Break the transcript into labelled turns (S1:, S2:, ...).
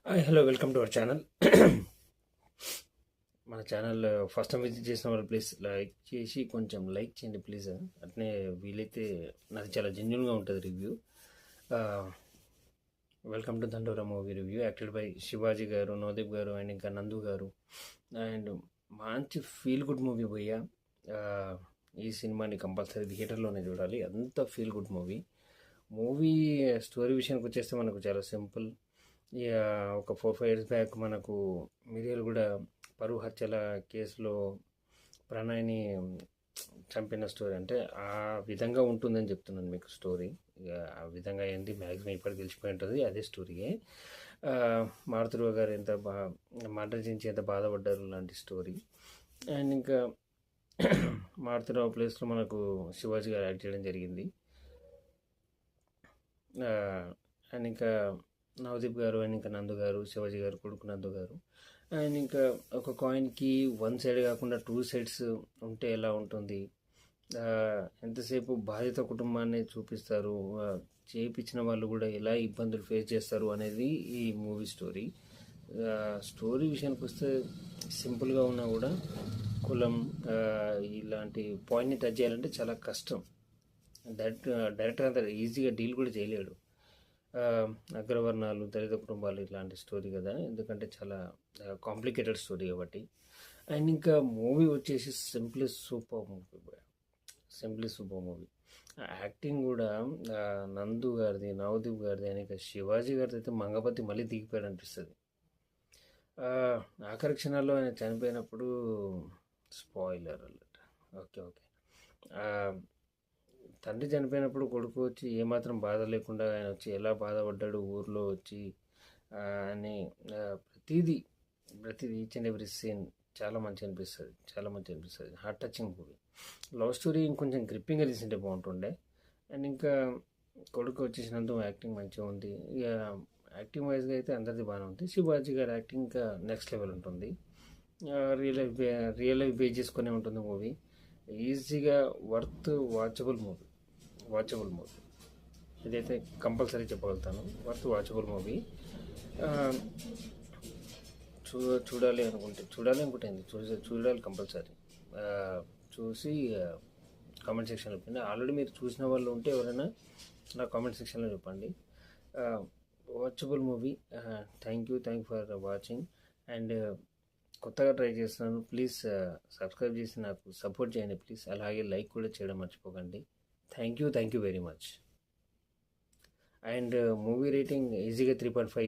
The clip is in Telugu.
S1: Hi hello welcome to our channel. మన ఛానల్ ఫస్ట్ టైం విజిట్ చేసిన వాళ్ళు ప్లీజ్ లైక్ చేసి కొంచెం లైక్ చేయండి ప్లీజ్. అట్నే వీలైతే నాది చాలా జెన్యున్గా ఉంటుంది రివ్యూ. వెల్కమ్ టు దండోరా movie review acted by Shivaji గారు, నవదీప్ గారు అండ్ ఇంకా నందు గారు. అండ్ మంచి ఫీల్ గుడ్ మూవీ పోయా. ఈ సినిమాని కంపల్సరీ థియేటర్లోనే చూడాలి, అంత feel good movie. Movie story విషయానికి వచ్చేస్తే మనకు చాలా సింపుల్. ఇక ఒక 4-5 ఇయర్స్ బ్యాక్ మనకు మిరియల్ కూడా పరువు హత్యల కేసులో ప్రణయ్ని చంపిన స్టోరీ, అంటే ఆ విధంగా ఉంటుందని చెప్తున్నాను మీకు స్టోరీ. ఇక ఆ విధంగా ఏంటి మ్యాక్సిమం ఇప్పటికి తెలిసిపోయి ఉంటుంది, అదే స్టోరీయే. మారుతురువ గారు ఎంత మర్డర్ చేసి ఎంత బాధపడ్డారు లాంటి స్టోరీ. అండ్ ఇంకా మారుతురావు ప్లేస్లో మనకు శివాజీ గారు యాక్ట్ చేయడం జరిగింది. అండ్ ఇంకా నవదీప్ గారు అండ్ ఇంకా నందు గారు, శివాజీ గారు కొడుకు నందు గారు. అండ్ ఇంకా ఒక కాయిన్కి 1 సైడ్ కాకుండా 2 సైడ్స్ ఉంటే ఎలా ఉంటుంది, ఎంతసేపు బాధిత కుటుంబాన్ని చూపిస్తారు, చేయించిన వాళ్ళు కూడా ఎలా ఇబ్బందులు ఫేస్ చేస్తారు అనేది ఈ మూవీ స్టోరీ. స్టోరీ విషయానికి వస్తే సింపుల్గా ఉన్నా కూడా కులం ఇలాంటి పాయింట్ని టచ్ చేయాలంటే చాలా కష్టం. డైరెక్టర్ అంత ఈజీగా డీల్ కూడా చేయలేడు. అగ్రవర్ణాలు, దళిత కుటుంబాలు ఇలాంటి స్టోరీ కదా, ఎందుకంటే చాలా కాంప్లికేటెడ్ స్టోరీ కాబట్టి. అండ్ ఇంకా మూవీ వచ్చేసి సింప్లీ సూపర్ మూవీ. యాక్టింగ్ కూడా నందు గారిది, నవదీప్ గారిది అండ్ ఇంకా శివాజీ గారిది అయితే మంగపతి మళ్ళీ దిగిపోయాడు అనిపిస్తుంది. ఆఖరి క్షణాల్లో ఆయన చనిపోయినప్పుడు స్పాయిలర్ అలర్ట్. ఓకే. తండ్రి చనిపోయినప్పుడు కొడుకు వచ్చి ఏమాత్రం బాధ లేకుండా ఆయన వచ్చి ఎలా బాధపడ్డాడు ఊర్లో వచ్చి అని ప్రతిదీ ఈచ్ అండ్ ఎవ్రీ సీన్ చాలా మంచి అనిపిస్తుంది. Heart touching movie. Love story ఇంకొంచెం గ్రిప్పింగ్గా తీసింటే బాగుంటుండే. అండ్ ఇంకా కొడుకు వచ్చేసినందుకు యాక్టింగ్ మంచిగా ఉంది. ఇక యాక్టింగ్ వైజ్గా అయితే అందరిది బాగానే ఉంది. శివాజీ గారి యాక్టింగ్ ఇంకా నెక్స్ట్ లెవెల్ ఉంటుంది. రియల్ లైఫ్ బేస్ చేసుకునే ఉంటుంది మూవీ. ఈజీగా వాచబుల్ మూవీ. ఇదైతే కంపల్సరీ చెప్పగలుగుతాను, వాచబుల్ మూవీ. చూడాలి అనుకుంటే చూడాలి కంపల్సరీ. చూసి కామెంట్ సెక్షన్లో చెప్పండి. ఆల్రెడీ మీరు చూసిన వాళ్ళు ఉంటే ఎవరైనా నా కామెంట్ సెక్షన్లో చెప్పండి. Watchable movie. Thank you for watching. And కొత్తగా ట్రై చేస్తున్నాను, ప్లీజ్ సబ్స్క్రైబ్ చేసి నాకు సపోర్ట్ చేయండి ప్లీజ్. అలాగే లైక్ కూడా చేయడం మర్చిపోకండి. Thank you very much. And movie rating ఈజీగా 3.5